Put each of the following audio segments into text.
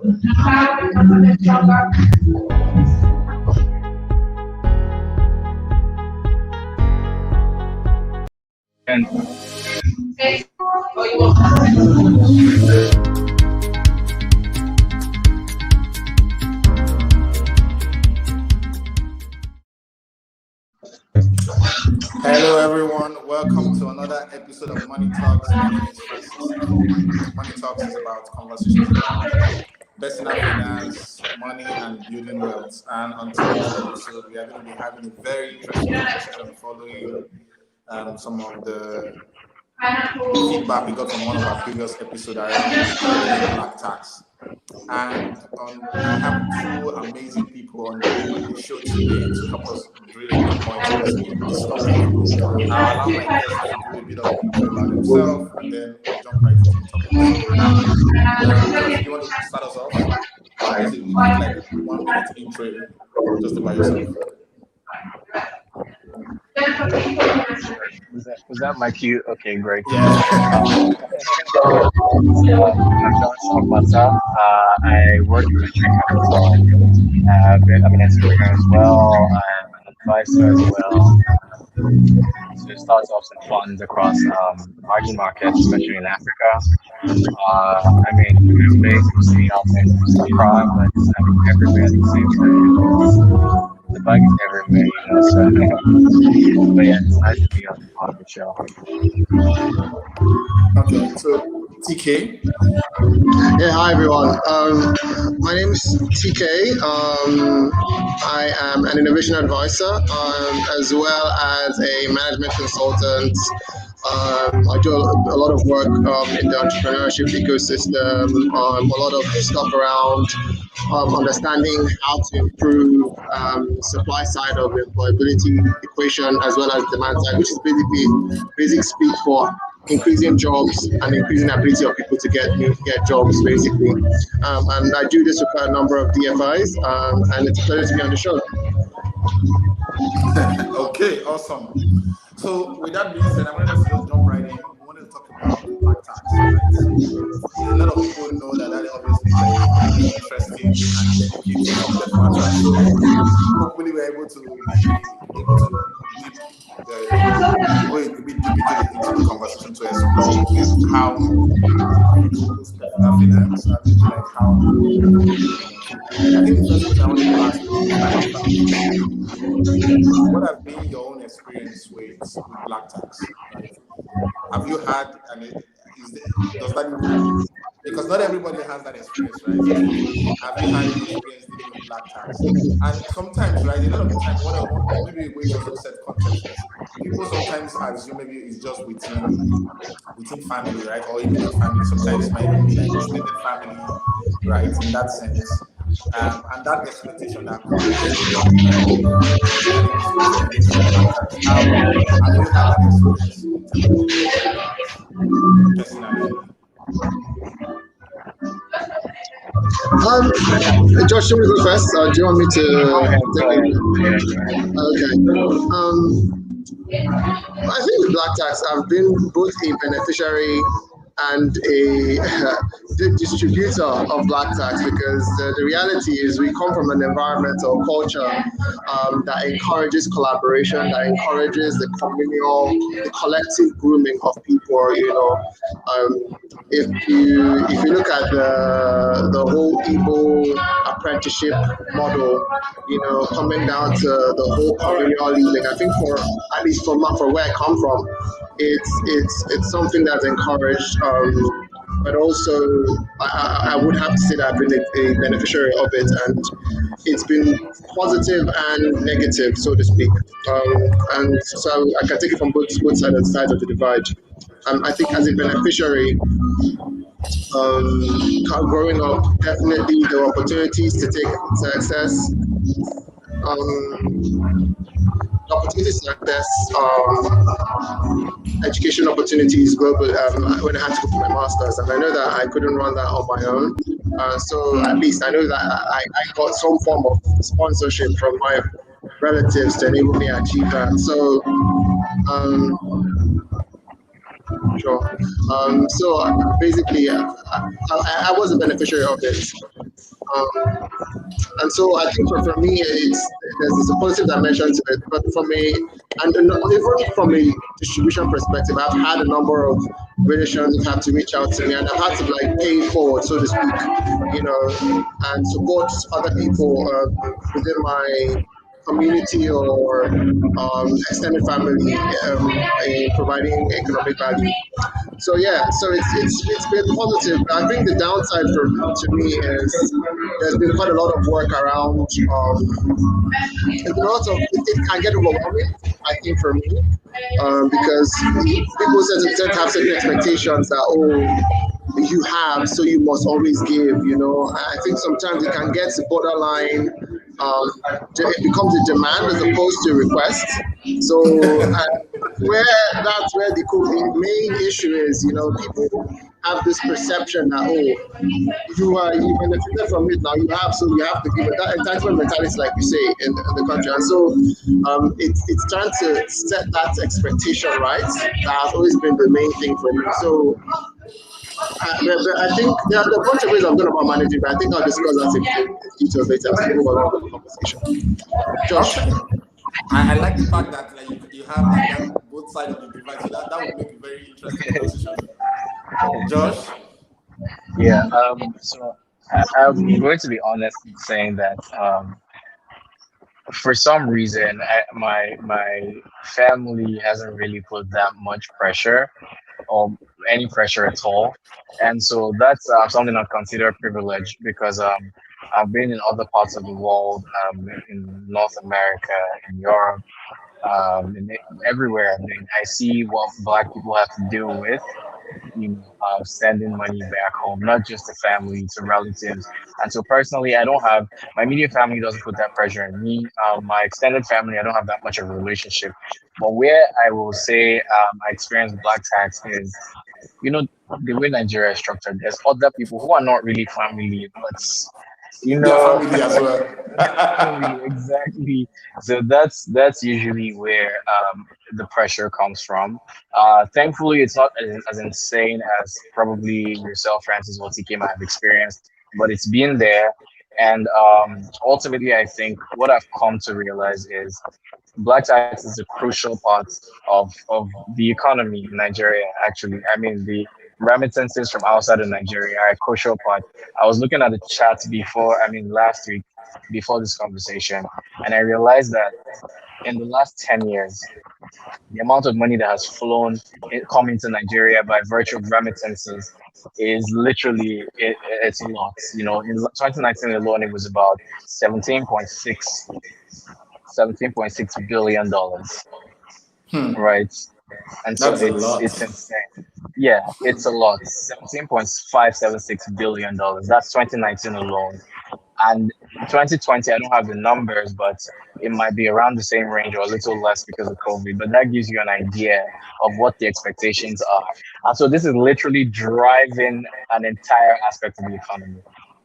And hello everyone, welcome to another episode of Money Talks. My name is Francis. Money Talks is about conversations about personal finance, money, and building wealth. And on today's episode, we are going to be having a very interesting conversation following some of the feedback we got from one of our previous episodes around black tax. And I have two amazing people on the show today to help us drill a bit more into this topic. I'll allow my guests to do a bit of intro about themselves, and then we'll jump right into the topic. So, Josh, do you want to start us off? Just a like 1 minute intro, just about yourself. was that my cue? Okay, great. Yeah. I'm Okpata. I work in Incremental. I'm an entrepreneur as well. I'm an advisor as well. So startups and funds across emerging markets, especially in Africa. I mean, we're basically seeing out there crime, but everywhere at the same time. The bug is everywhere, so but yeah, it's nice to be on the show. Okay, so TK. Yeah, hi everyone. My name is TK. I am an innovation advisor as well as a management consultant. I do a lot of work in the entrepreneurship ecosystem, a lot of stuff around understanding how to improve supply side of the employability equation as well as demand side, which is basically basic speak for increasing jobs and increasing the ability of people to get jobs, basically. And I do this with a number of DFIs, and it's a pleasure to be on the show. Okay, awesome. So with that being said, I'm going to just jump right in. We wanted to talk about black tax, right? A lot of people know that obviously is a interesting and dedicated subject matter. So hopefully we're able to go a bit deep into the conversation to explore how people's personal finance and maybe like how I think the first question I wanted to ask is what has been your own experience with black tax? Right? Have you had does that even, because not everybody has that experience, right? Have you had any experience dealing with black tax? And sometimes, right, a lot of the time, maybe a way to also set context is people sometimes assume maybe it's just within family, right? Or even with family, sometimes it might even be like extended family, right? In that sense. And that expectation that comes how have you had that experience personally? Josh, should we go first? Do you want me to take it? Okay. I think with black tax, I've been both a beneficiary and a distributor of black tax, because the reality is we come from an environment or culture that encourages collaboration, that encourages the communal, the collective grooming of people. If you look at the whole Igbo apprenticeship model, coming down to the whole communal living, I think at least for where I come from, it's something that's encouraged. But also, I would have to say that I've been a beneficiary of it, and it's been positive and negative, so to speak. And so I can take it from both sides of the divide. I think as a beneficiary, growing up, definitely there were opportunities to access education opportunities globally when I had to go for my master's, and I know that I couldn't run that on my own. So at least I know that I got some form of sponsorship from my relatives to enable me to achieve that. So sure. So basically, I was a beneficiary of it. And so I think for me, there's a positive dimension to it. But even from a distribution perspective, I've had a number of relations who've had to reach out to me, and I've had to like pay it forward, so to speak, and support other people within my community or extended family in providing economic value. So yeah, so it's been positive. I think the downside to me is there's been quite a lot of work around. There's been a lot of it can get overwhelming. I think for me, because people tend to have certain expectations that you have, so you must always give. I think sometimes it can get to borderline. It becomes a demand as opposed to a request. So that's where the main issue is. People have this perception that you benefited from it now. You have, so you have to give it. That entitlement mentality, like you say, in the country, and so it's trying to set that expectation right. That has always been the main thing for me. So I think there are a bunch of ways I'm going about managing, but I think I'll discuss that in details later as we move along with the conversation. Josh. Okay. I like the fact that like you have like that both sides of the divide, so that would make a very interesting conversation. Josh? Yeah. So I'm going to be honest in saying that for some reason, my family hasn't really put that much pressure or any pressure at all, and so that's something I consider privilege because I've been in other parts of the world, in North America, in Europe, everywhere. I mean, I see what Black people have to deal with, sending money back home, not just to family, to relatives. And so personally, I don't have my immediate family doesn't put that pressure on me. My extended family, I don't have that much of a relationship. But where I will say I experienced black tax is, the way Nigeria is structured. There's other people who are not really family, but Their family as well. family, exactly. So that's usually where the pressure comes from. Thankfully, it's not as insane as probably yourself, Francis, what TK might have experienced, but it's been there. And ultimately, I think what I've come to realize is black tax is a crucial part of the economy in Nigeria. Actually, I mean the remittances from outside of Nigeria are a crucial part. I was looking at the chat last week, before this conversation, and I realized that in the last 10 years, the amount of money that has come into Nigeria by virtue of remittances is literally, it's a lot. In 2019 alone, it was about 17.6 billion dollars, right? And so That's a it's lot. insane. Yeah, it's a lot. $17.576 billion. That's 2019 alone. And 2020, I don't have the numbers, but it might be around the same range or a little less because of COVID. But that gives you an idea of what the expectations are. And so this is literally driving an entire aspect of the economy.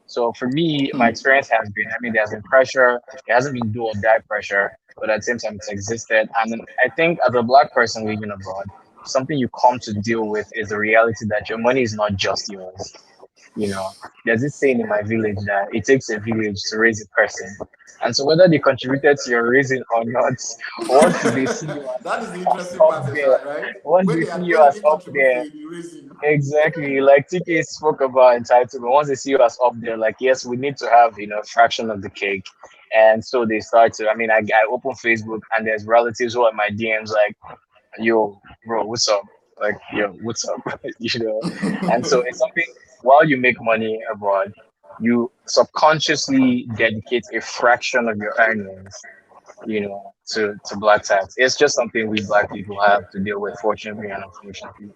So for me, my experience has been, there's been pressure. It hasn't been do or die pressure, but at the same time, it's existed. And then I think as a black person living abroad, something you come to deal with is the reality that your money is not just yours. You know, there's this saying in my village that it takes a village to raise a person. And so whether they contributed to your raising or not, once they see you That is the as interesting up part, there, right? once When they they see are you when as they up contribute there, to the raising. exactly, like TK spoke about entitlement. Once they see you as up there, like, yes, we need to have, a fraction of the cake. And so they start to, I open Facebook and there's relatives who are in my DMs like, yo, bro, what's up? Like, yo, what's up? And so it's something, while you make money abroad, you subconsciously dedicate a fraction of your earnings, to black tax. It's just something we black people have to deal with, fortunately and unfortunately.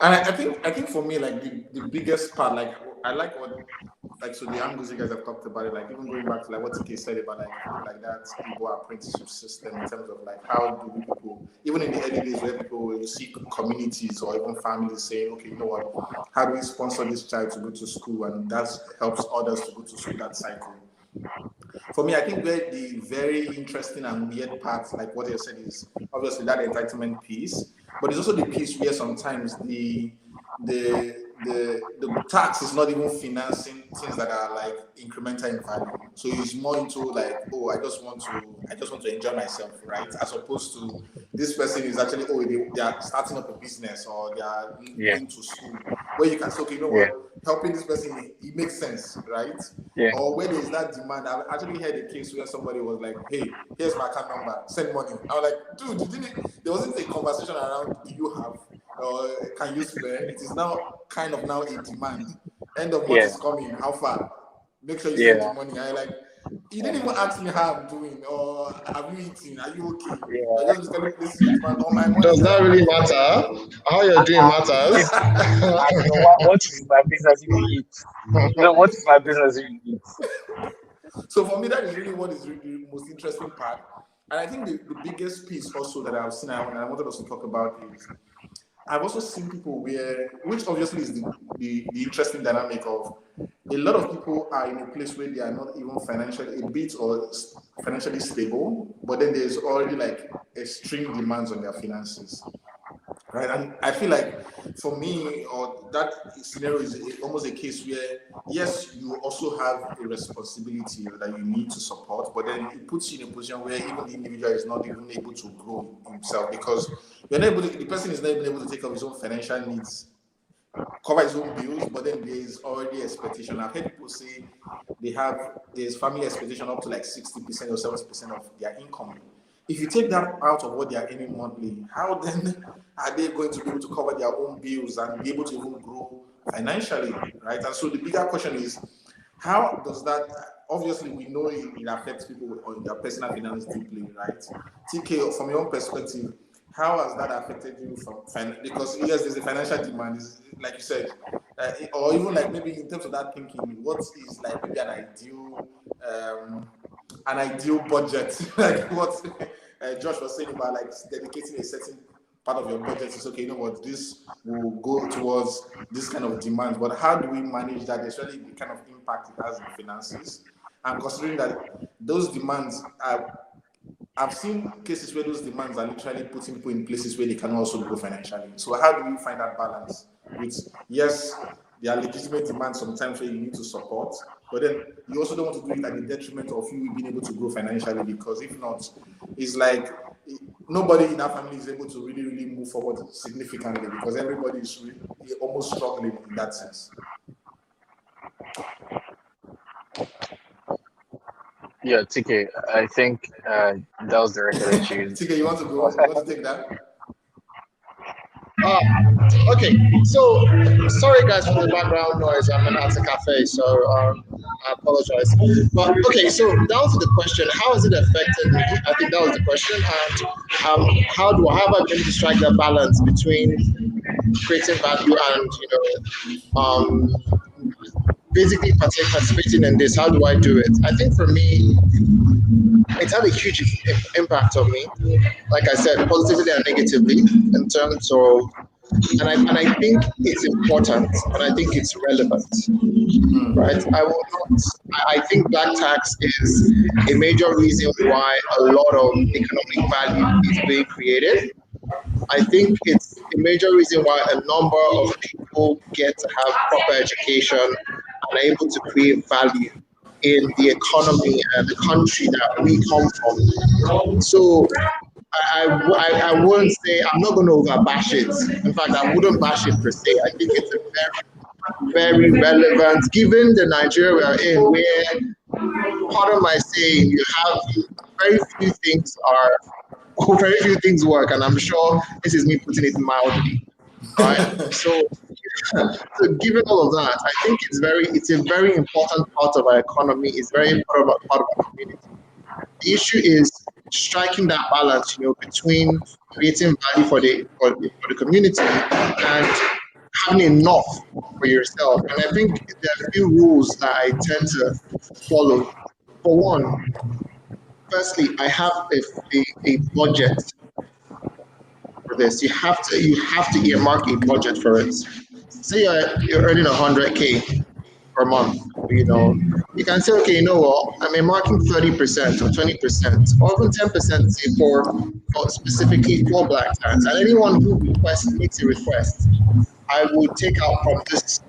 And I think for me, like the biggest part, like I like what like so the angles you guys have talked about it, like even going back to like what TK said about like even like that Igbo apprenticeship system in terms of like how do we people even in the early days where people will see communities or even families saying, okay, you know what, how do we sponsor this child to go to school, and that helps others to go to school, that cycle. For me, I think where the very interesting and weird part, like what you said, is obviously that entitlement piece, but it's also the piece where sometimes the the tax is not even financing things that are like incremental in value. So it's more into like, oh, I just want to enjoy myself, right? As opposed to this person is actually, oh, they are starting up a business or they are going to school, where you can say, okay, you know what, helping this person, it makes sense, right? Yeah. Or where there is that demand. I've actually heard a case where somebody was like, hey, here's my account number, send money. I was like, dude, there wasn't a conversation around, do you have, or can you spare? It is now kind of now a demand. End of month is coming. How far? Make sure you send the money. I like. You didn't even ask me how I'm doing or have you eaten? Are you okay? I just was telling me this is a demand on my money. Does that really matter? How you're doing matters. What is my business if you eat? What is my business if you eat? So for me, that is really what is really the most interesting part. And I think the biggest piece also that I've seen and I wanted us to talk about is I've also seen people which obviously is the interesting dynamic of a lot of people are in a place where they are not even financially a bit or financially stable, but then there's already like extreme demands on their finances. Right, and I feel like for me, or that scenario is almost a case where, yes, you also have a responsibility that you need to support, but then it puts you in a position where even the individual is not even able to grow himself because the person is not even able to take up his own financial needs, cover his own bills, but then there is already expectation. I've heard people say there's family expectation up to like 60% or 70% of their income. If you take that out of what they are earning monthly, how then are they going to be able to cover their own bills and be able to even grow financially, right? And so the bigger question is, how does that, obviously we know it affects people on their personal finance deeply, right? TK, from your own perspective, how has that affected you because yes, there's a financial demand, like you said, or even like maybe in terms of that thinking, what is like maybe an ideal budget, like what Josh was saying about like dedicating a certain part of your budget is okay, you know what, this will go towards this kind of demand, but how do we manage that, especially the kind of impact it has in finances, and considering that those demands I've seen cases where those demands are literally putting people in places where they can also grow financially. So how do you find that balance with, yes, there are legitimate demands sometimes where you need to support, but then you also don't want to do it at the detriment of you being able to grow financially, because if not, it's like nobody in our family is able to really, really move forward significantly because everybody is really almost struggling in that sense. Yeah, TK, I think that was the record that you TK, you want to go? You want to take that? Okay, so sorry guys for the background noise. I'm at a cafe, so I apologize. But okay, so that was the question. How has it affected me? I think that was the question. And how have I been able to strike that balance between creating value and basically participating in this? How do I do it? I think for me, it's had a huge impact on me. Like I said, positively and negatively in terms of. And I think it's important, and I think it's relevant, right? I think black tax is a major reason why a lot of economic value is being created. I think it's a major reason why a number of people get to have proper education and are able to create value in the economy and the country that we come from. So I wouldn't say, I'm not going to overbash it. In fact, I wouldn't bash it per se. I think it's a very, very relevant, given the Nigeria we are in, where part of my saying, you have very few things work, and I'm sure this is me putting it mildly, right? So given all of that, I think it's a very important part of our economy. It's very important part of our community. The issue is striking that balance, between creating value for the community and having enough for yourself. And I think there are a few rules that I tend to follow. For one, firstly, I have a budget for this. You have to earmark a budget for it. Say you're earning 100K per month, you can say, okay, you know what, I'm marking 30% or 20% or even 10% say for specifically for black tax. And anyone who makes a request, I would take out from this,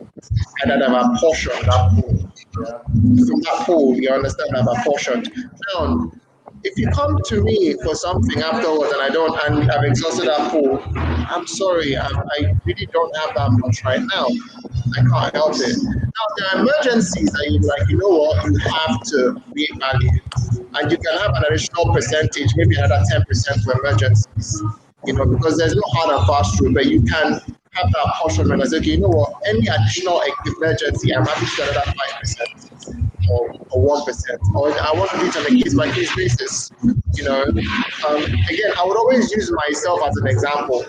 and then I've apportioned That pool. Yeah. from that pool. You understand? I've apportioned. Now, if you come to me for something afterwards and I don't, and I've exhausted that pool, I'm sorry, I really don't have that much right now. I can't help it. Now, there are emergencies that you like, you know what, you have to create value. And you can have an additional percentage, maybe another 10% for emergencies, because there's no hard and fast rule, but you can have that portion and say, okay, you know what, any additional emergency, I'm happy to do another 5% or 1%, or I want to do it on a case by case basis. Again, I would always use myself as an example.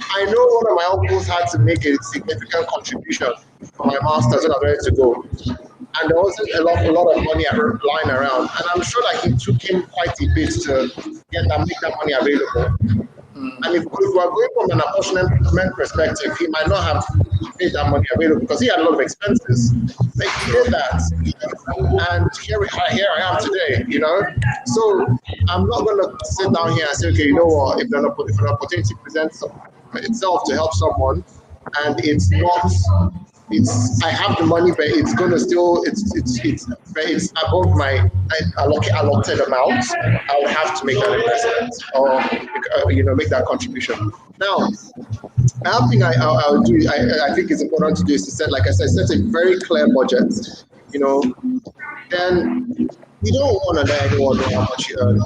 I know one of my uncles had to make a significant contribution for my master's when I was ready to go. And there wasn't a lot of money lying around. And I'm sure that it took him quite a bit to make that money available. And if we're going from an apportionment perspective, he might not have made that money available because he had a lot of expenses. But he did that. And here I am today, So I'm not going to sit down here and say, okay, you know what, if an opportunity presents itself to help someone and I have the money, but it's going to still, it's above my allotted amount, I will have to make that investment or, make that contribution. Now, another thing I'll do, I think is important to do is to set a very clear budget, then you don't want to let anyone know how much you earn.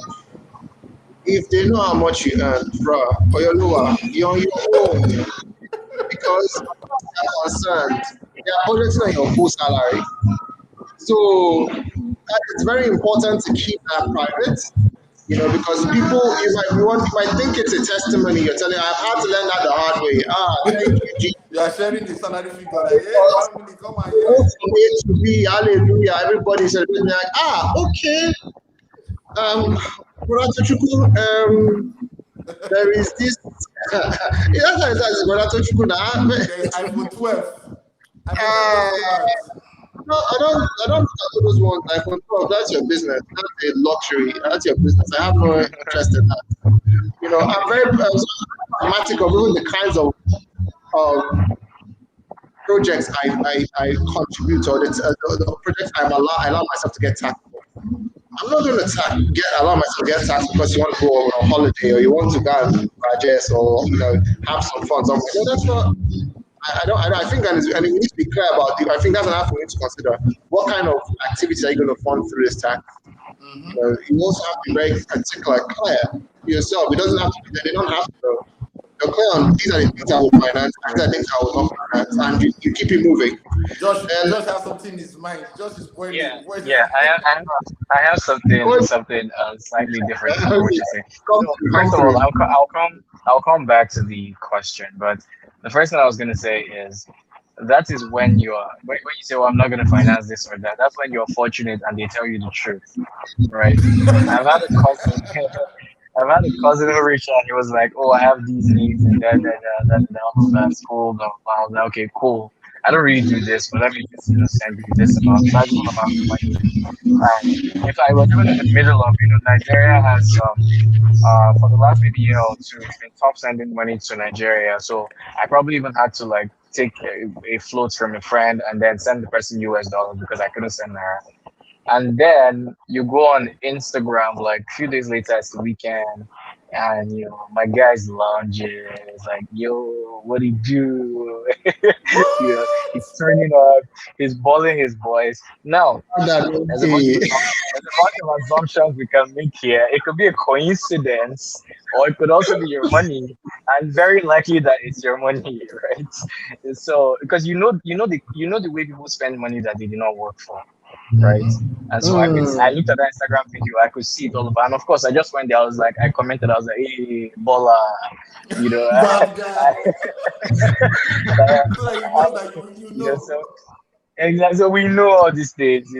If they know how much you earn, bruh, or you're on your own. Because they're concerned, they are budgeting on your full salary. So it's very important to keep that private, because people, you might think it's a testimony. You're telling, I've had to learn that the hard way. Thank you, Jesus. You are sharing the salary figure. Like, hey, family, come on here. From A to B, hallelujah. Everybody's like, okay. Brother Tochukwu, there is this. That's Brother Tochukwu now. There's iPhone 12. No, I don't look at those ones. iPhone 12, that's your business. That's a luxury. That's your business. I have no interest in that. I'm very pragmatic of even the kinds of projects I contribute or the projects I allow myself to get taxed for. I'm not going to allow myself to get taxed because you want to go on a holiday or you want to go and digest or have some fun somewhere. No, that's not. I think and we need to be clear about it. I think that's another thing we need to consider. What kind of activities are you going to fund through this tax? You also have to be very particular, clear yourself. It doesn't have to be. They don't have to. You're clear on these are the things I will finance, these are the things I will not finance, and you keep it moving. Josh has something in his mind. Josh is pointing. Yeah. I have something slightly different from what you're saying. So, first of all, I'll come back to the question, but the first thing I was gonna say is that is when you say, well, I'm not gonna finance this or that. That's when you're fortunate and they tell you the truth, right? I've had a cousin who reached out. He was like, "Oh, I have these needs and that's cool." Okay, cool. I don't really do this, but let me just send you this amount, sizable amount of money. And if I was even in the middle of, Nigeria has for the last maybe year or two, it's been tough sending money to Nigeria. So I probably even had to take a float from a friend and then send the person US dollars because I couldn't send her. And then you go on Instagram, like a few days later, it's the weekend, and my guy's lounging. It's like, yo, what do you do? He's turning up, he's balling his voice. Now, there's a bunch of assumptions we can make here. It could be a coincidence, or it could also be your money, and very likely that it's your money, right? So, because the way people spend money that they did not work for. Right, and so I looked at that Instagram video. I could see it all over, and of course, I just went there. I was like, I commented. I was like, "Hey, Bola, Bad guy." So exactly. So we know all these things,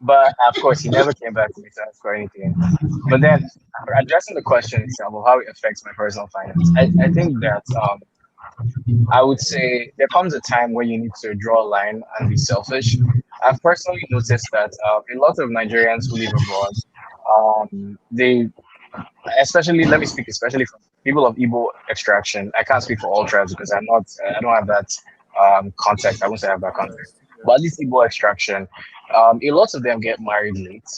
But of course, he never came back to me to ask for anything. But then, addressing the question itself of how it affects my personal finance, I think that I would say there comes a time where you need to draw a line and be selfish. I've personally noticed that a lot of Nigerians who live abroad, they, especially, let me speak especially from people of Igbo extraction. I can't speak for all tribes because I don't have that context. I won't say I have that context, Context. Yeah. but at least Igbo extraction, a lot of them get married late.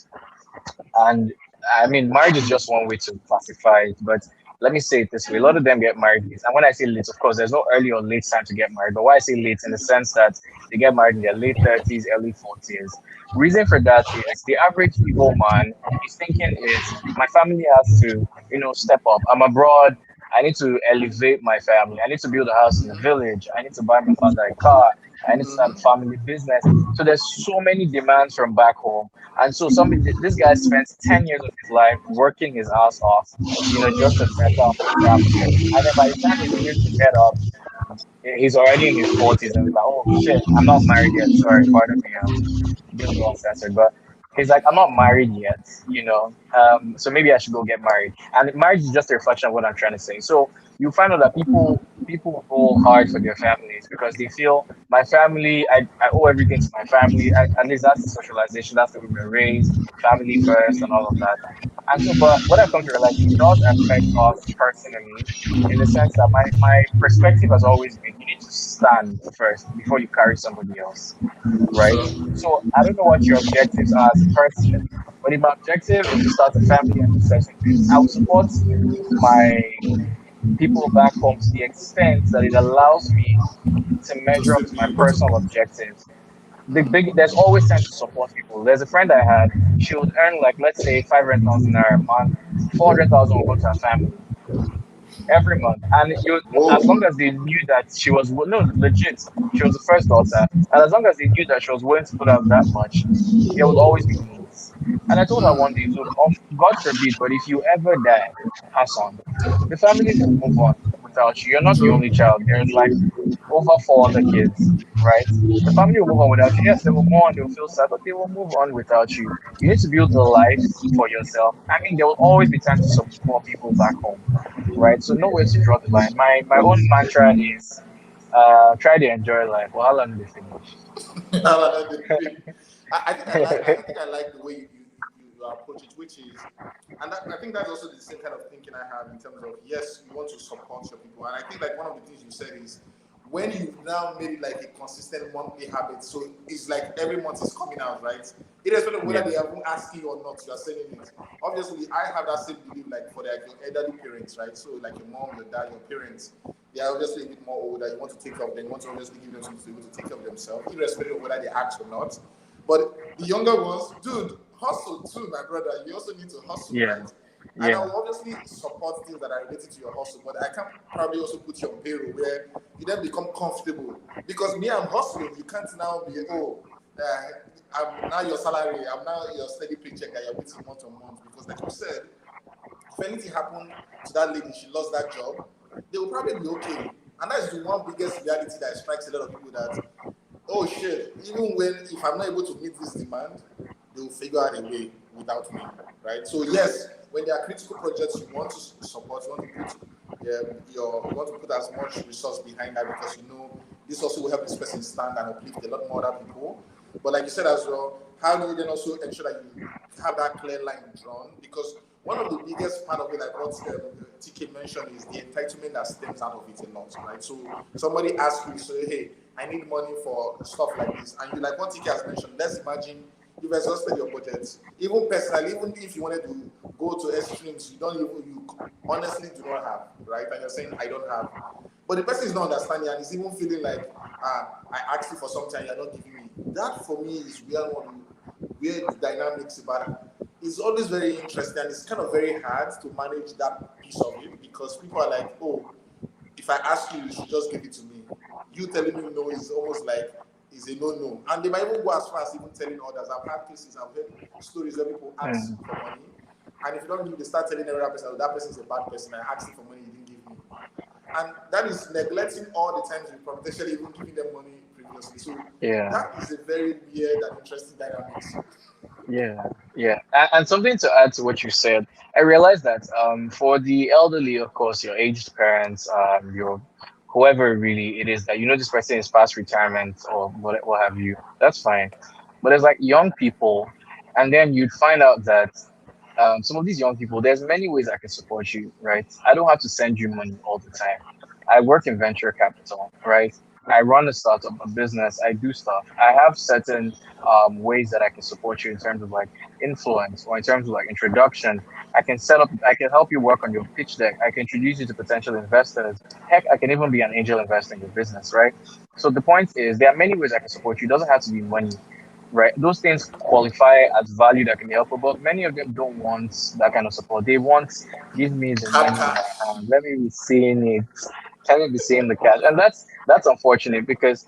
And I mean, marriage is just one way to classify it, but let me say it this way: a lot of them get married late. And when I say late, of course, there's no early or late time to get married. But why I say late, in the sense that they get married in their late 30s, early 40s. Reason for that is the average Igbo man is thinking is my family has to, step up. I'm abroad. I need to elevate my family. I need to build a house in the village. I need to buy my father a car. I need to start a family business. So there's so many demands from back home, and so this guy spends 10 years of his life working his ass off, just to better up his family. And then by the time he's due to get up, he's already in his 40s and he's like, oh shit, I'm not married yet. Sorry, pardon me. Being a little uncensored, but he's like, I'm not married yet, so maybe I should go get married. And marriage is just a reflection of what I'm trying to say. So you find out that people go hard for their families because they feel my family, I owe everything to my family. At least that's the socialization, that's the way we were raised, family first and all of that. And so, but what I've come to realize, it does affect us personally in the sense that my perspective has always been you need to stand first before you carry somebody else, right? Sure. So I don't know what your objectives are as a person, but if my objective is to start a family and do certain things, I will support my people back home to the extent that it allows me to To measure up still to be my able to. personal objectives. There's always time to support people. There's a friend I had, she would earn like let's say 500,000 naira a month, 400,000 will go to her family every month. And as long Whoa. as they knew that she was no legit, she was the first daughter, and as long as they knew that she was willing to put out that much, there would always be needs. And I told her one day, look, God forbid, but if you ever die, pass on, the families will move on without you. You're not the True. only child. There's like over four other kids, right? The family will move on without you. Yes, they will mourn, they'll feel sad, but they will move on without you. You need to build a life for yourself. I mean, there will always be time to support people back home, right? So know where to draw the line. My own mantra is try to enjoy life. Well, how they finish? I think I like the way you approach it, which is, and I think that's also the same kind of thinking I have in terms of yes, you want to support your people, and I think like one of the things you said is when you've now made it like a consistent monthly habit, so it's like every month is coming out, right? Irrespective of whether Yeah, they are asking you or not, you are sending it. Obviously, I have that same belief like for like your elderly parents, right? So like your mom, your dad, your parents, they are obviously a bit more older. You want to take care of them. You want to obviously give them something to be able to take care of themselves, irrespective of whether they ask or not. But the younger ones, dude, hustle too, my brother. You also need to hustle, yeah, right? And I yeah, will obviously support things that are related to your hustle, but I can probably also put you on payroll where you then become comfortable. Because me, I'm hustling. You can't now be, I'm now your salary, I'm now your steady paycheck that you're getting month on month. Because, like you said, if anything happened to that lady, she lost that job, they will probably be okay. And that's the one biggest reality that strikes a lot of people that, oh shit, even when if I'm not able to meet this demand, they will figure out a way without me, right? So yes, when there are critical projects you want to support, you want to put you want to put as much resource behind that because you know this also will help this person stand and uplift a lot more other people. But like you said as well, how do you then also ensure that you have that clear line drawn? Because one of the biggest part of it, like what TK mentioned, is the entitlement that stems out of it a lot, right? So somebody asks you, say, hey, I need money for stuff like this, and you like what TK has mentioned. Let's imagine you've exhausted your budget. Even personally, even if you wanted to go to extremes, you honestly do not have, right? And you're saying I don't have. But the person is not understanding and is even feeling like, I asked you for something and you're not giving me. That for me is where the dynamics about it's always very interesting and it's kind of very hard to manage that piece of it because people are like, oh, if I ask you, you should just give it to me. You telling me no is almost like is a no-no. And they might even go as far as even telling others. I've had cases, I've heard stories where people ask mm, for money, and if you don't give, they start telling every other person, oh, that person is a bad person. I asked him for money, he didn't give me. And that is neglecting all the times you potentially even giving them money previously. So yeah, that is a very weird and interesting dynamics. yeah, yeah. And something to add to what you said, I realized that for the elderly, of course, your aged parents, your whoever really it is that this person is past retirement or what have you, that's fine. But there's like young people, and then you'd find out that some of these young people, there's many ways I can support you, right? I don't have to send you money all the time. I work in venture capital, right? I run a startup, a business, I do stuff. I have certain ways that I can support you in terms of like influence or in terms of like introduction. I can help you work on your pitch deck. I can introduce you to potential investors. Heck, I can even be an angel investor in your business, right? So the point is, there are many ways I can support you. It doesn't have to be money, right? Those things qualify as value that can be helpful, but many of them don't want that kind of support. They want, give me the Hard money in cash. my hand. Let me be seeing it. Let me be seeing the cash. And that's unfortunate because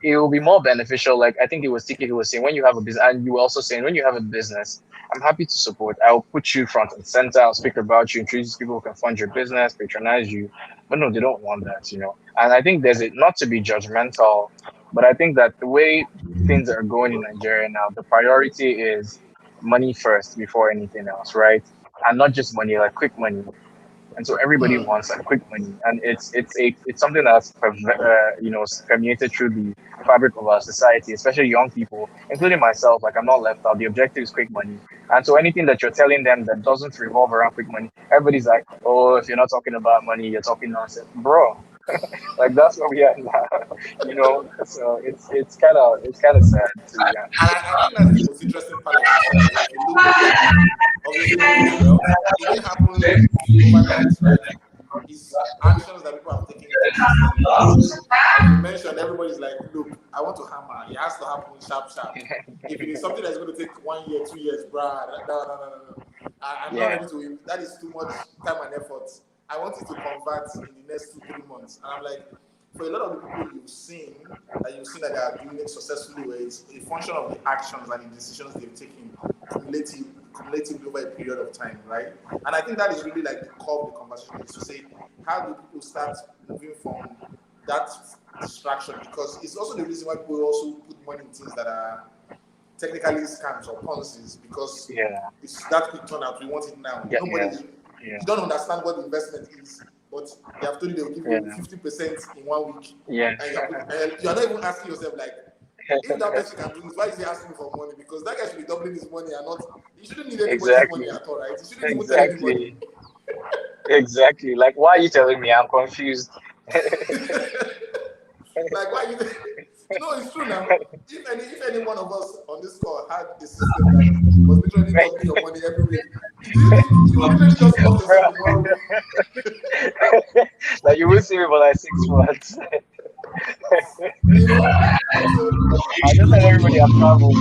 it will be more beneficial. Like I think it was Tiki who was saying, when you have a business, and you were also saying, when you have a business, I'm happy to support. I'll put you front and center. I'll speak about you, introduce people who can fund your business, patronize you. But no, they don't want that. And I think there's it, not to be judgmental, but I think that the way things are going in Nigeria now, the priority is money first before anything else, right? And not just money, like quick money. And so everybody Hmm. wants like quick money, and it's something that's permeated through the fabric of our society, especially young people, including myself. Like I'm not left out. The objective is quick money, and so anything that you're telling them that doesn't revolve around quick money, everybody's like, "Oh, if you're not talking about money, you're talking nonsense, bro." Like that's where we are now. So it's kind of sad to be And honest. I think that's the most interesting part, like you said, as well. If you look globally, obviously money is wealth. It didn't happen overnight, right? It's actions that people have taken consistently because, like you mentioned, everybody's like, look, I want to hammer. It has to happen sharp, sharp. If it is something that's going to take 1 year, 2 years, bruh, no, no, no, no, no. I'm not Yeah, ready to. That is too much time and effort. I want it to convert in the next 2, 3 months. And I'm like, for a lot of the people you've seen that they are doing it successfully, where it's a function of the actions and the decisions they've taken cumulatively over a period of time, right? And I think that is really like the core of the conversation is to say, how do people start moving from that distraction? Because it's also the reason why people also put money in things that are technically scams or Ponzi's because yeah, it's that quick turnout. We want it now. yeah, Nobody, yeah, you yeah, don't understand what the investment is, but they have told you they'll give you yeah, 50% in 1 week, yeah. and you're not even asking yourself like, if that person can do this, why is he asking for money? Because that guy should be doubling his money and not. He shouldn't need anybody's money Exactly. at all, right? He shouldn't even tell anybody. Exactly. Exactly. Like, why are you telling me? I'm confused. Like why you? No, it's true now. If any one of us on this call had a system that was literally doubling your money every week, do you think you would literally just lock yourself Bro, in one room? like, you will see me for like 6 months. You know? So I just tell everybody I'm traveling.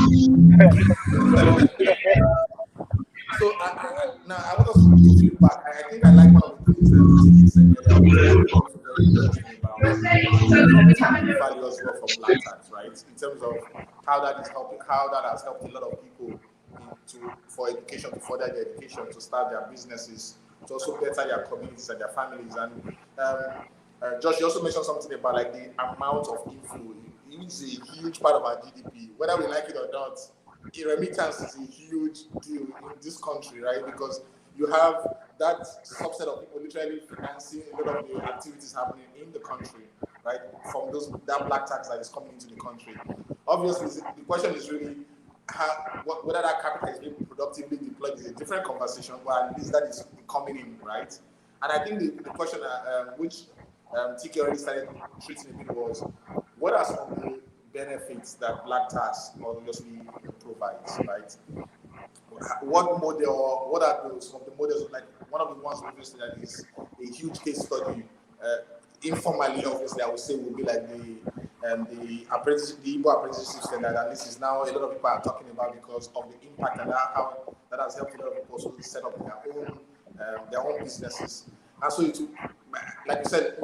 so now I want us to flip back. I think I like one of the things Tiki said earlier, which I think is also very interesting about from family value as well from black tax, right? In terms of how that is helping, how that has helped a lot of people for education, to further their education, to start their businesses, to also better their communities and their families. And Josh, you also mentioned something about like the amount of inflow. It's a huge part of our GDP, whether we like it or not. Remittance is a huge deal in this country, right? Because you have that subset of people literally financing a lot of the activities happening in the country, right? From that black tax that is coming into the country. Obviously, the question is really whether that capital is being productively deployed is a different conversation, but at least that is coming in, right? And I think the question which TK already started treating a bit was, what are some of the benefits that black tax obviously provides, right? What model, what are those, some of the models, like one of the ones obviously that is a huge case study, informally obviously I would say would be like the Igbo apprenticeship system that at least is now a lot of people are talking about because of the impact and how that has helped a lot of people also set up their own businesses. And so it, like you said,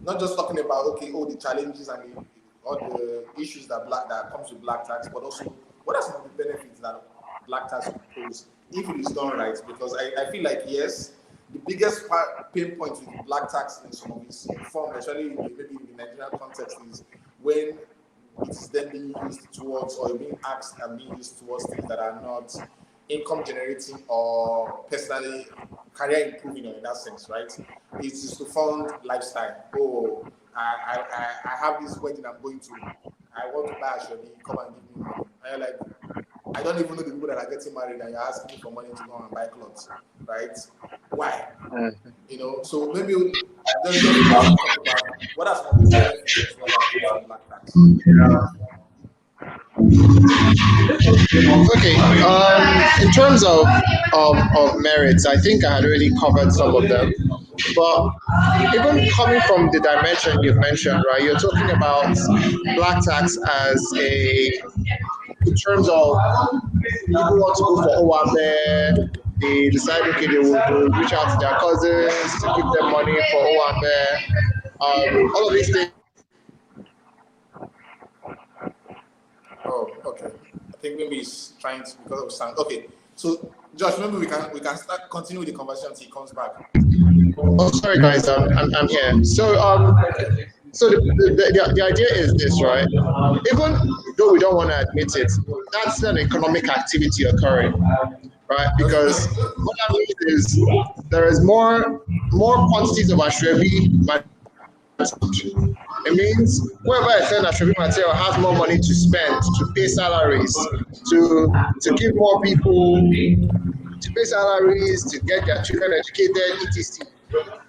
not just talking about all the challenges and all the issues that comes with black tax, but also what are some of the benefits that black tax could pose if it is done right? Because I feel like yes, the biggest pain point with black tax in some of its form, especially maybe in the Nigerian context, is when it is then being used towards or being asked and being used towards things that are not income generating or personally career improving in that sense, right? It is to fund lifestyle. Oh, I have this wedding I'm going to. I want to buy a shawty, come and give me money. And you're like, I don't even know the people that are getting married and you're asking me for money to go and buy clothes, right? Why? So maybe just for us to talk about what are some of the benefits as well that come from black tax. Okay. In terms of merits, I think I had already covered some of them. But even coming from the dimension you've mentioned, right? You're talking about black tax as in terms of people want to go for Owambe, they decide, okay, they will reach out to their cousins to give them money for Owambe. All of these things. Oh, okay. I think maybe he's trying to because of sound. Okay, so Josh, maybe we can start continue with the conversation until he comes back. Oh, sorry, guys, I'm here. So the idea is this, right? Even though we don't want to admit it, that's an economic activity occurring, right? Because what that means is there is more quantities of ashrebi. It means whoever is selling ashrebi material has more money to spend, to pay salaries, to give more people, to pay salaries, to get their children educated, etc.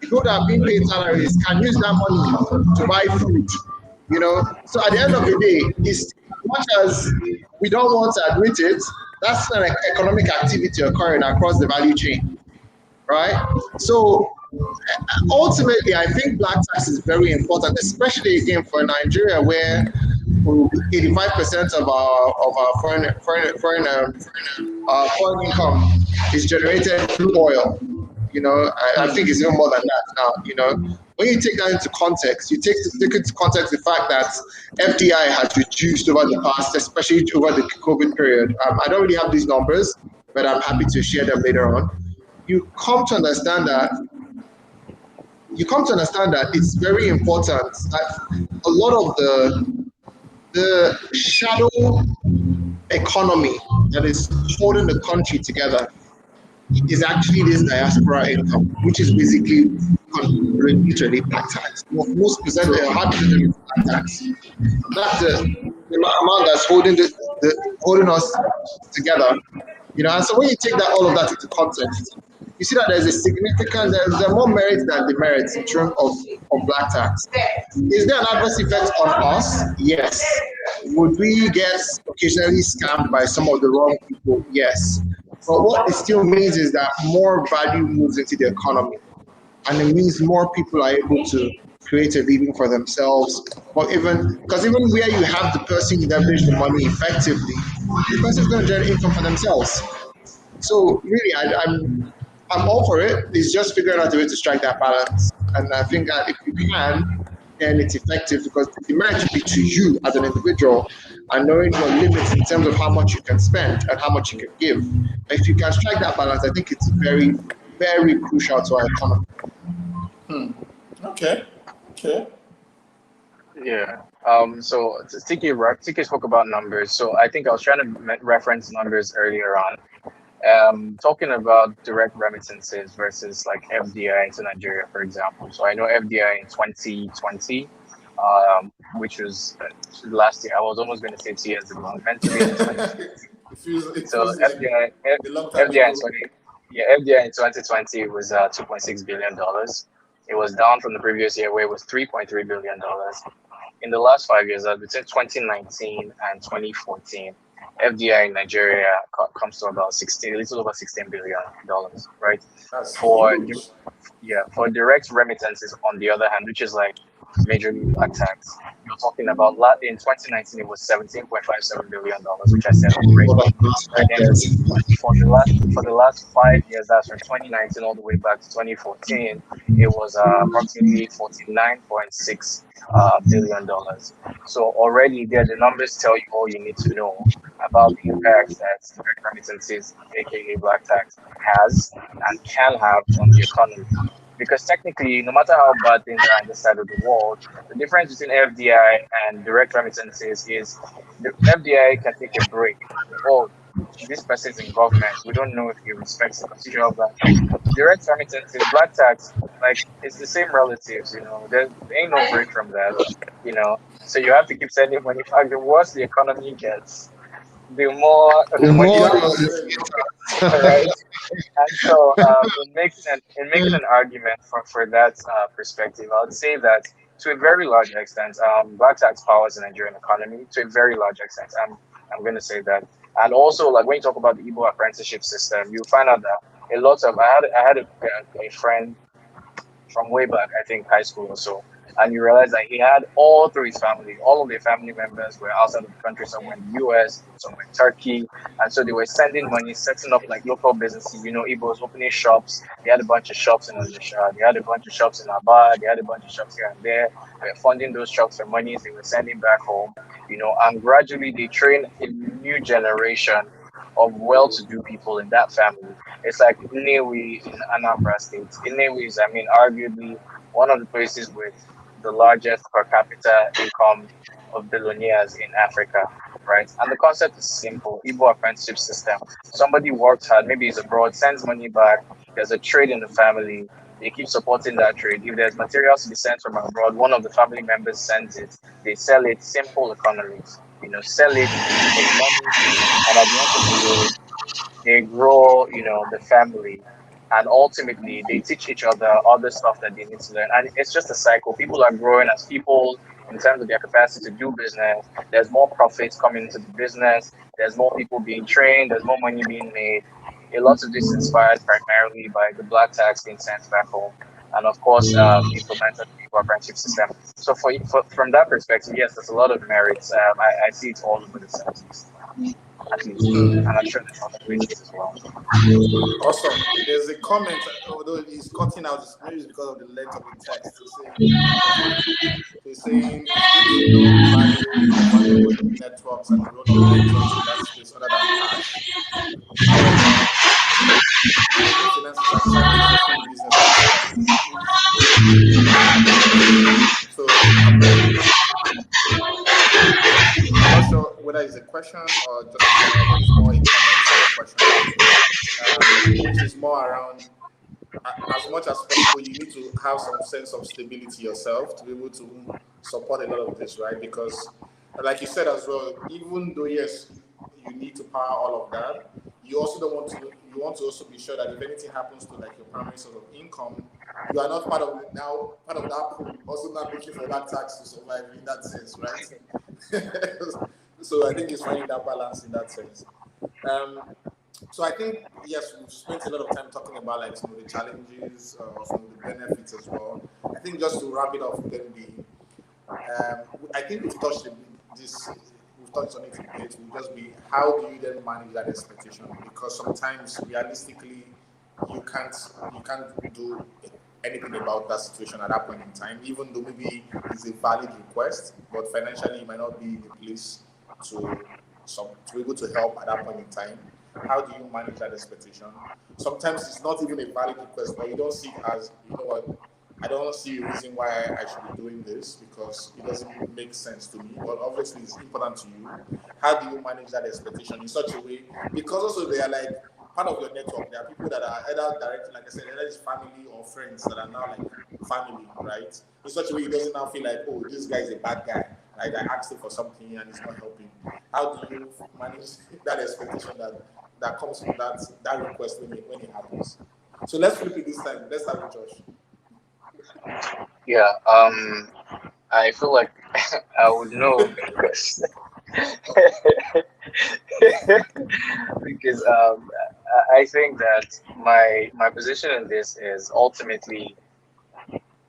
People that are being paid salaries can use that money to buy food, So at the end of the day, it's as much as we don't want to admit it, that's an economic activity occurring across the value chain, right? So ultimately, I think black tax is very important, especially again for Nigeria, where 85% of our foreign income is generated through oil. I think it's even more than that now. When you take that into context, you take into context the fact that FDI has reduced over the past, especially over the COVID period. I don't really have these numbers, but I'm happy to share them later on. You come to understand that it's very important that a lot of the shadow economy that is holding the country together is actually this diaspora income, which is basically literally black tax. Most percent, hard percent black tax. That's the amount that's holding us together. And so when you take all of that into context, you see that there's more merit than demerits in terms of black tax. Is there an adverse effect on us? Yes. Would we get occasionally scammed by some of the wrong people? Yes. But what it still means is that more value moves into the economy. And it means more people are able to create a living for themselves. Because even where you have the person leverage the money effectively, the person's going to generate income for themselves. So really, I'm all for it. It's just figuring out a way to strike that balance. And I think that if you can, then it's effective because the merit should be to you as an individual and knowing your limits in terms of how much you can spend and how much you can give. If you can strike that balance, I think it's very, very crucial to our economy. Okay. Yeah. So Tiki spoke about numbers. So I think I was trying to reference numbers earlier on. Talking about direct remittances versus like FDI into Nigeria, for example. So I know FDI in 2020, which was last year. I was almost going to say 2 years ago. Meant to be in 2020. So FDI in 2020 was $2.6 billion. It was down from the previous year where it was $3.3 billion. In the last 5 years, between 2019 and 2014, FDI in Nigeria comes to about a little over $16 billion, right? That's for huge. for direct remittances, on the other hand, which is like majorly black tax, you're talking about in 2019 it was $17.57 billion, which I said already. And then for the last 5 years, that's from 2019 all the way back to 2014, it was approximately $49.6 billion. So already there, the numbers tell you all you need to know about the impact that direct remittances, aka black tax, has and can have on the economy. Because technically, no matter how bad things are on this side of the world, the difference between FDI and direct remittances is the FDI can take a break. Oh, this person's in government. We don't know if he respects the constitution of that. Direct remittances, black tax, like it's the same relatives. There ain't no break from that. So you have to keep sending money. In fact, the worse the economy gets, the more You More have Igbo to you say. see, right? And so, in making an argument for that perspective, I would say that to a very large extent, black tax powers the Nigerian economy to a very large extent. I'm going to say that, and also like when you talk about the Igbo apprenticeship system, you find out that a lot of I had a friend from way back, I think high school or so. And you realize that he had all through his family, all of their family members were outside of the country. Some were in the US, some were in Turkey. And so they were sending money, setting up like local businesses. Igbos opening shops. They had a bunch of shops in Onitsha. They had a bunch of shops in Aba. They had a bunch of shops here and there. They were funding those shops for monies they were sending back home. And gradually they trained a new generation of well-to-do people in that family. It's like Nnewi in Anambra State. Nnewi is, I mean, arguably one of the places with the largest per capita income of billionaires in Africa, right? And the concept is simple: Igbo apprenticeship system. Somebody works hard, maybe he's abroad, sends money back. There's a trade in the family. They keep supporting that trade. If there's materials to be sent from abroad, one of the family members sends it. They sell it. Simple economics. Sell it, make money, and at the end of the day, they grow, the family, and ultimately they teach each other stuff that they need to learn. And it's just a cycle. People are growing as people in terms of their capacity to do business. There's more profits coming into the business. There's more people being trained. There's more money being made. A lot of this inspired primarily by the black tax being sent back home, and of course, implemented the people apprenticeship system. So from that perspective, yes, there's a lot of merits. I see it all over the southeast, at least, and I'm sure there's other places as well. Awesome. There's a comment, although it's cutting out, maybe it's because of the length of the text. He's saying it's good to know the value of valuable networks and the role of mentors in that space other than cash. However, managing finances and trying to sustain business are two completely so I'm not sure whether it's a question or just a comment. I think it's more a comment than a question, which is more around as much as possible, you need to have some sense of stability yourself to be able to support a lot of this, right? Because, like you said as well, even though yes, you need to power all of that, you also don't want to. You want to also be sure that if anything happens to like your primary source of income, you are not part of that pool. Also, not looking for that tax to survive in that sense, right? So I think it's finding that balance in that sense. Um, so I think yes, we've spent a lot of time talking about like some of the challenges, some of the benefits as well. I think just to wrap it up, then I think we've touched on it a bit. Will just be how do you then manage that expectation? Because sometimes realistically, you can't do anything about that situation at that point in time, even though maybe it's a valid request, but financially you might not be in the place to to be able to help at that point in time. How do you manage that expectation? Sometimes it's not even a valid request, but you don't see it as, you know what, I don't see a reason why I should be doing this because it doesn't make sense to me. But obviously, it's important to you. How do you manage that expectation in such a way? Because also they are like part of your network. There are people that are either directly, like I said, either it's family or friends that are now like family, right? In such a way, it doesn't now feel like, oh, this guy is a bad guy. Like I asked him for something and he's not helping. How do you manage that expectation that comes from that request when it happens? So let's flip it this time. Let's start with Josh. Yeah, I feel like I would know because because I think that my position in this is ultimately,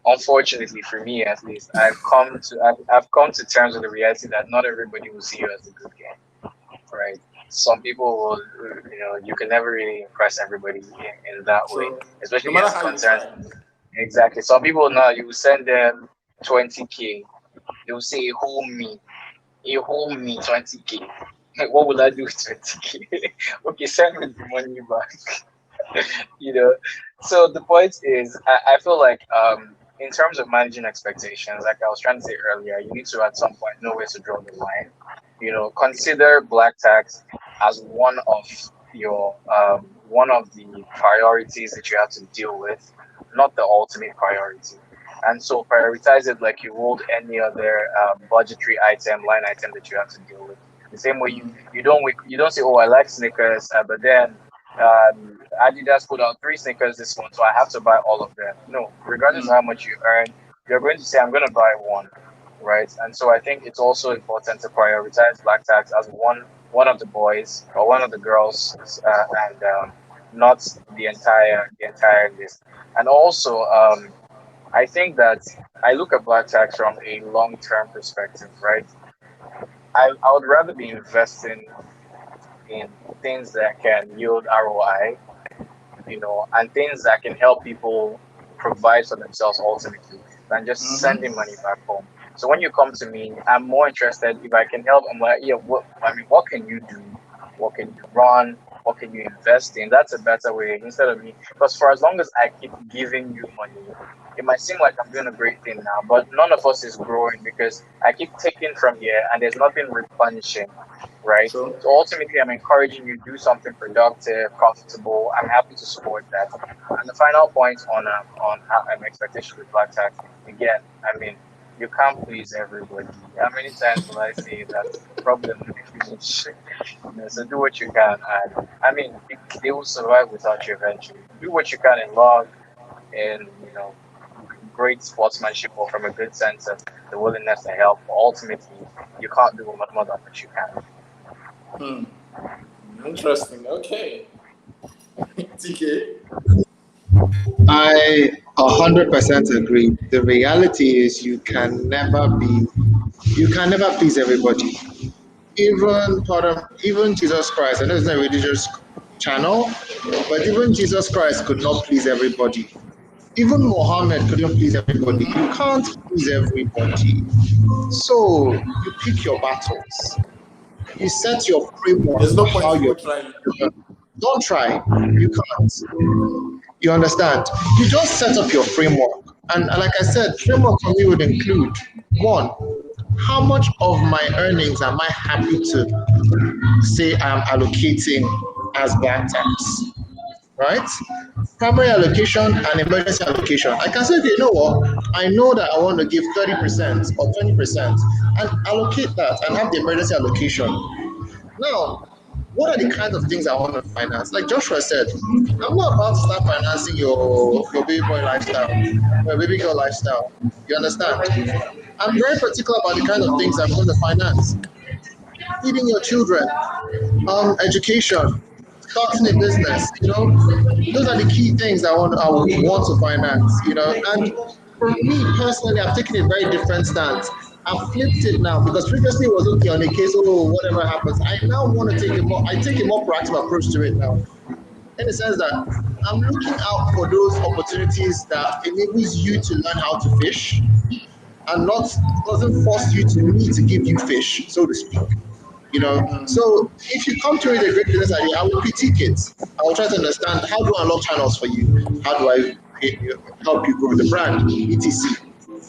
unfortunately for me at least, I've come to terms with the reality that not everybody will see you as a good guy, right? Some people will, you can never really impress everybody in that way, True. No especially matter as it how you concerns. try. Exactly. Some people now you send them 20K, they will say a whole me 20K. What will I do with 20K? Okay, send me the money back. you know. So the point is, I feel like in terms of managing expectations, like I was trying to say earlier, you need to at some point know where to draw the line. Consider black tax as one of the priorities that you have to deal with, not the ultimate priority. And so prioritize it like you would any other budgetary item, line item that you have to deal with. The same way you don't say, oh, I like sneakers, but then Adidas put out three sneakers this month, so I have to buy all of them. No, regardless of how much you earn, you're going to say, I'm going to buy one, right? And so I think it's also important to prioritize black tax as one of the boys or one of the girls, and not the entire list. And also, I think that I look at black tax from a long term perspective, right? I would rather be investing in things that can yield ROI, and things that can help people provide for themselves ultimately than just sending money back home. So when you come to me, I'm more interested if I can help. I'm like, yeah, what can you do? What can you run? What can you invest in? That's a better way instead of me. Because for as long as I keep giving you money, it might seem like I'm doing a great thing now, but none of us is growing because I keep taking from here and there's nothing replenishing, right? So, So ultimately, I'm encouraging you to do something productive, profitable. I'm happy to support that. And the final point on how expectation with black tax, again, I mean, you can't please everybody. How many times will I say that problem will finish? So do what you can, and I mean, they will survive without you eventually. Do what you can in love, and great sportsmanship, or from a good sense of the willingness to help. But ultimately, you can't do more than what you can. hmm, interesting. Okay. TK. I 100% agree. The reality is you can never please everybody. Even Jesus Christ, I know it's not a religious channel, but even Jesus Christ could not please everybody. Even Mohammed couldn't please everybody. You can't please everybody. So you pick your battles. You set your framework There's for no point how in you're even trying. don't try. You can't. You understand? You just set up your framework. And like I said, framework for me would include one, how much of my earnings am I happy to say I'm allocating as black tax? Right? Primary allocation and emergency allocation. I can say, okay, you know what? I know that I want to give 30% or 20% and allocate that and have the emergency allocation. Now, what are the kinds of things I want to finance? Like Joshua said, I'm not about to start financing your baby boy lifestyle, your baby girl lifestyle. You understand? I'm very particular about the kind of things I'm going to finance. Feeding your children, education, starting a business. Those are the key things I would want to finance. And for me personally, I've taken a very different stance. I've flipped it now because previously it was okay on a case, oh, whatever happens. I now want to take a more proactive approach to it now, in the sense that I'm looking out for those opportunities that enables you to learn how to fish and not doesn't force you to me to give you fish, so to speak. So if you come to me with a great business idea, I will critique it. I will try to understand how do I unlock channels for you? How do I help you grow the brand, etc.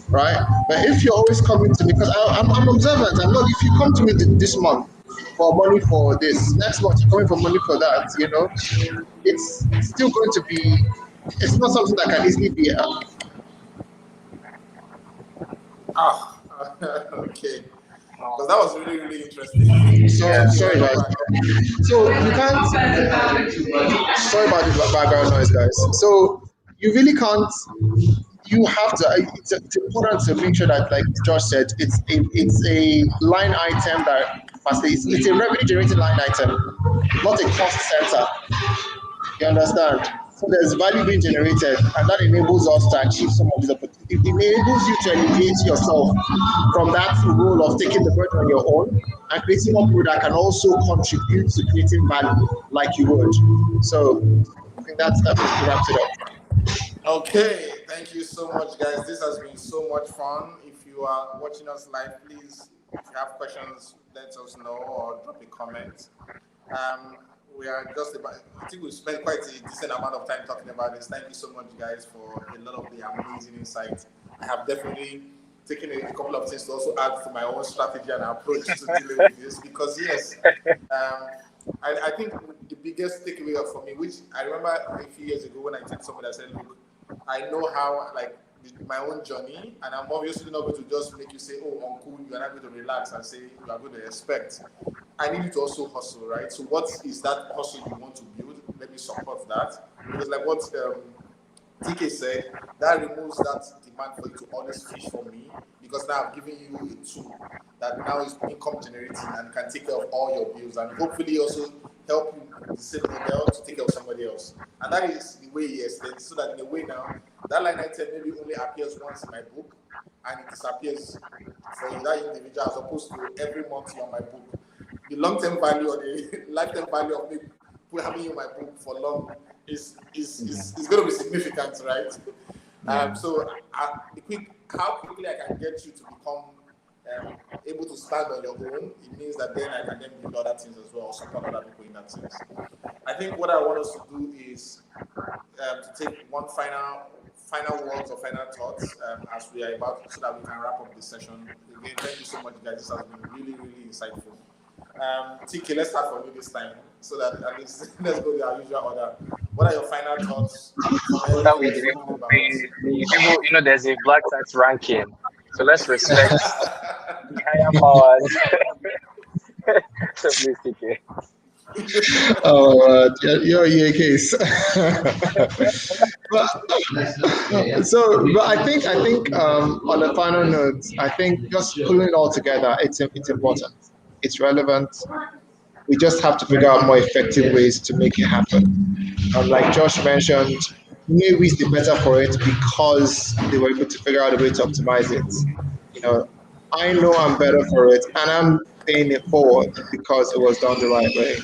Right? But if you're always coming to me, because I'm observant, I'm not. If you come to me this month for money for this, next month you're coming for money for that, it's still going to be. It's not something that can easily be. Ah, okay. Because that No. was really, really interesting. So Yeah. TK, sorry, welcome guys. back. So you can't. Sorry about the background noise, guys. So you really can't. You have to. It's important to make sure that, like Josh said, it's a line item that it's a revenue generating line item, not a cost center. You understand? So there's value being generated, and that enables us to achieve some of these opportunities. It enables you to elevate yourself from that role of taking the burden on your own and creating more people that can also contribute to creating value like you would. So I think that basically wraps it up. Okay, thank you so much, guys. This has been so much fun. If you are watching us live, please, if you have questions, let us know or drop a comment. Um, we are just about, I think we've spent quite a decent amount of time talking about this. Thank you so much, guys, for a lot of the amazing insights. I have definitely taken a couple of things to also add to my own strategy and approach to dealing with this because, yes, um, I think the biggest takeaway for me, which I remember a few years ago when I told somebody, I said, look, I know how, like, my own journey, and I'm obviously not going to just make you say, oh, uncle, you're not going to relax and say you are going to expect. I need you to also hustle, right? So what is that hustle you want to build? Let me support that. Because like what TK said, that removes that demand for you to always fish for me, because now I've given you a tool that now is income generating and can take care of all your bills, and hopefully also help you the same model to take care of somebody else. And that is the way he extends, so that in a way now, that line item maybe only appears once in my book and it disappears for you, that individual, as opposed to every month you're on my book. The long-term value or the lifetime value of me having you in my book for long is going to be significant, right? Yeah. So how quickly I can get you to become able to stand on your own, it means that then I can then build other things as well, support other people in that sense. I think what I want us to do is to take one final words or final thoughts as we are about, so that we can wrap up this session. Again, thank you so much, guys. This has been really, really insightful. TK, let's start from you this time, so that at least let's go to our usual order. What are your final thoughts from That everything we we've do. spoken about? The people, there's a black tax ranking, so let's respect the higher powers. So please, TK. Oh, you're a case. but but I think on a final note, I think just pulling it all together, it's important, it's relevant. We just have to figure out more effective ways to make it happen. Like Josh mentioned, maybe is the better for it because they were able to figure out a way to optimize it. You know, I know I'm better for it, and I'm paying it forward because it was done the right way.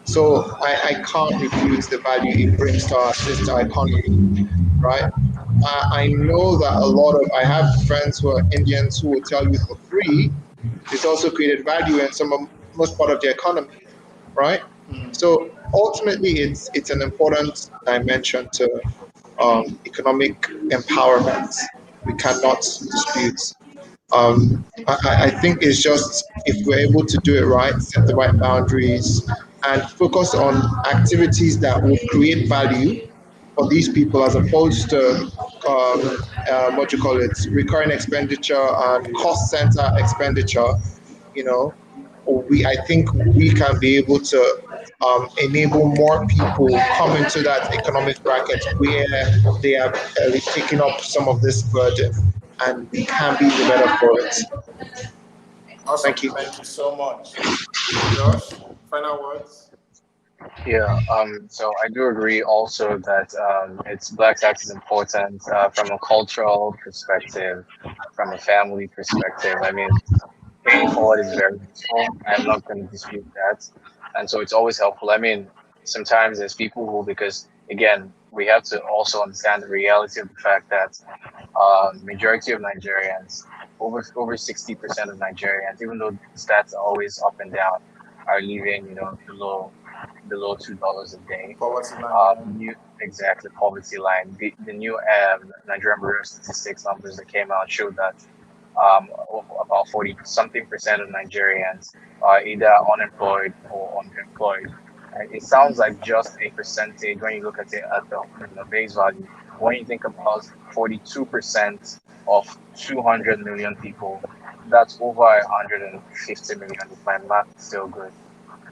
So I can't refute the value it brings to our sister economy, right? I know that I have friends who are Indians who will tell you for free, it's also created value in most part of the economy, right? So ultimately, it's an important dimension to economic empowerment. We cannot dispute. I think it's just if we're able to do it right, set the right boundaries, and focus on activities that will create value for these people as opposed to what you call it, recurring expenditure and cost center expenditure. You know, I think we can be able to enable more people come into that economic bracket where they are taking up some of this burden, and we can be the better for it. Awesome. Thank you. Thank you so much. Josh, final words? Yeah, so I do agree also that it's black tax is important from a cultural perspective, from a family perspective. I mean, paying forward is very useful. I'm not going to dispute that. And so it's always helpful. I mean, sometimes there's people who, because again, we have to also understand the reality of the fact that majority of Nigerians, over 60% of Nigerians, even though the stats are always up and down, are living, below $2 a day. Poverty line. New exactly poverty line. The new Nigerian Bureau of Statistics numbers that came out showed that about 40 something percent of Nigerians are either unemployed or underemployed. And it sounds like just a percentage when you look at it at the base value. When you think about 42% of 200 million people, that's over 150 million if my math is still good,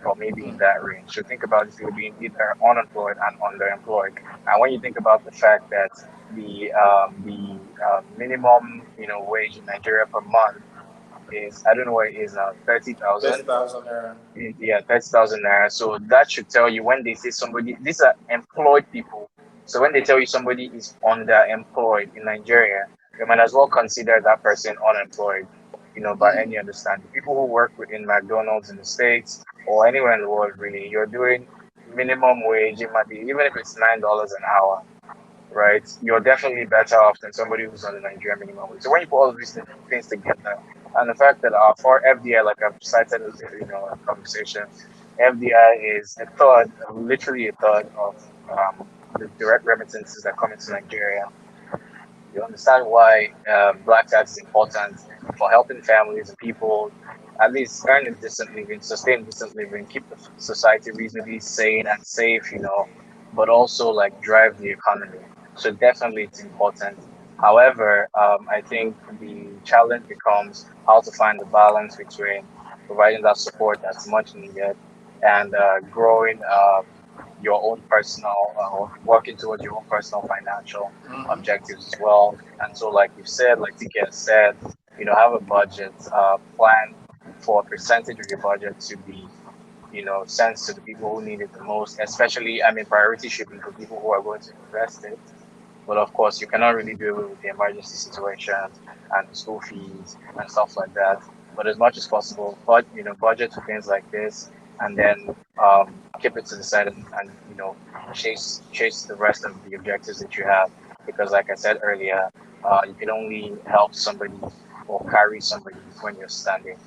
or maybe in that range. So think about if you're being either unemployed and underemployed. And when you think about the fact that the minimum wage in Nigeria per month is, I don't know what it is now, 30,000. 30,000 naira. Yeah, 30,000 naira. So that should tell you when they say somebody, these are employed people. So when they tell you somebody is underemployed in Nigeria, you might as well consider that person unemployed, by any understanding. People who work in McDonald's in the States or anywhere in the world, really, you're doing minimum wage. It might be, even if it's $9 an hour, right? You're definitely better off than somebody who's on the Nigerian minimum wage. So when you put all of these things together, and the fact that for FDI, like I've cited, in conversation, FDI is a third, literally a third of the direct remittances that come into Nigeria. You understand why black tax is important for helping families and people at least earn a decent living, sustain decent living, keep the society reasonably sane and safe, but also like drive the economy. So definitely it's important. However, I think the challenge becomes how to find the balance between providing that support that's much needed, and growing your own personal or working towards your own personal financial objectives as well. And so, like you said, like TK has said, have a budget, plan for a percentage of your budget to be, sent to the people who need it the most. Especially, I mean, priority should be for people who are going to invest it. But of course, you cannot really do it with the emergency situations and the school fees and stuff like that. But as much as possible, budget for things like this, and then keep it to the side, and chase the rest of the objectives that you have. Because, like I said earlier, you can only help somebody or carry somebody when you're standing.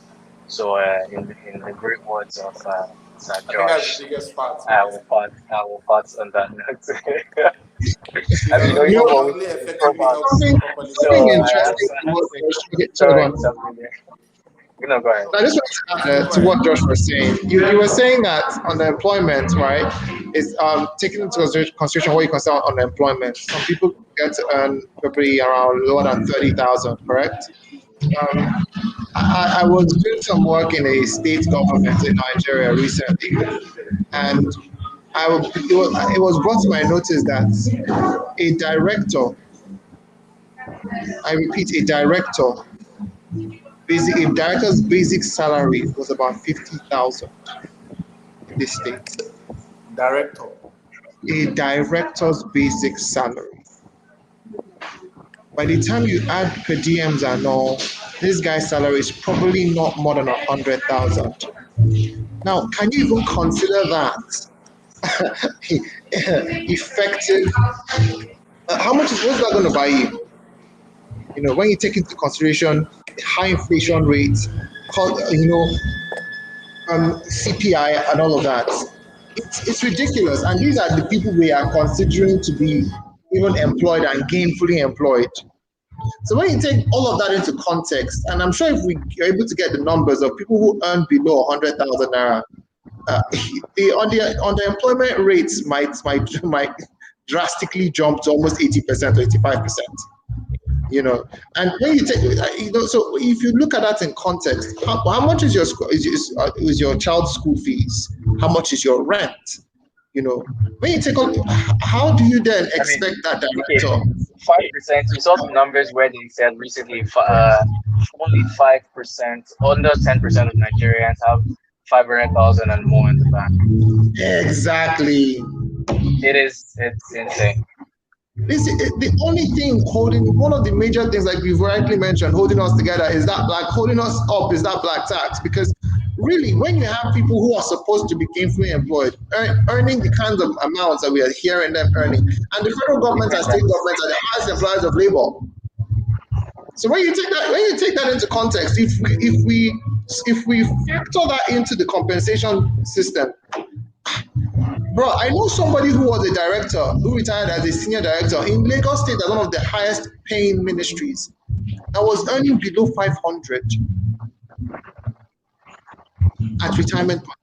So, in the great words of Sir I think that's Josh, the biggest part. I will pass on that note. I mean, Because You even know, when we only do the effectively helps something, properly so something carry. I interesting have to what to Josh, okay, sorry, go throw in on. something there. Go ahead. I just want to add to what Josh was saying. You were saying that unemployment, right, is taking into consideration what you consider unemployment. Some people get to earn probably around lower than 30,000, correct? Um, I was doing some work in a state government in Nigeria recently, and it was brought to my notice that a director, I repeat, a director's basic salary was about 50,000 in this state. Director. A director's basic salary. By the time you add per diems and all, this guy's salary is probably not more than 100,000. Now, can you even consider that effective? How much is what's that going to buy you? When you take into consideration high inflation rates, CPI and all of that, it's ridiculous. And these are the people we are considering to be even employed and gainfully employed. So when you take all of that into context, and I'm sure if we are able to get the numbers of people who earn below 100,000 naira, the unemployment rates might drastically jump to almost 80% or 85%. And when you take, so if you look at that in context, how much is your child's school fees? How much is your rent? When you take on, how do you then I mean, expect that okay, director? 5%. We saw some numbers where they said recently, only 5%, under 10% of Nigerians have 500,000 and more in the bank. Exactly. It's insane. The only thing one of the major things, like we've rightly mentioned, holding us together is that, like, holding us up is that black tax. Because really, when you have people who are supposed to be gainfully employed, earning the kinds of amounts that we are hearing them earning, and the federal government and state governments are the highest employers of labor. So when you take that into context, if we factor that into the compensation system, bro, I know somebody who was a director, who retired as a senior director in Lagos State as one of the highest paying ministries, and was earning below 500 at retirement point.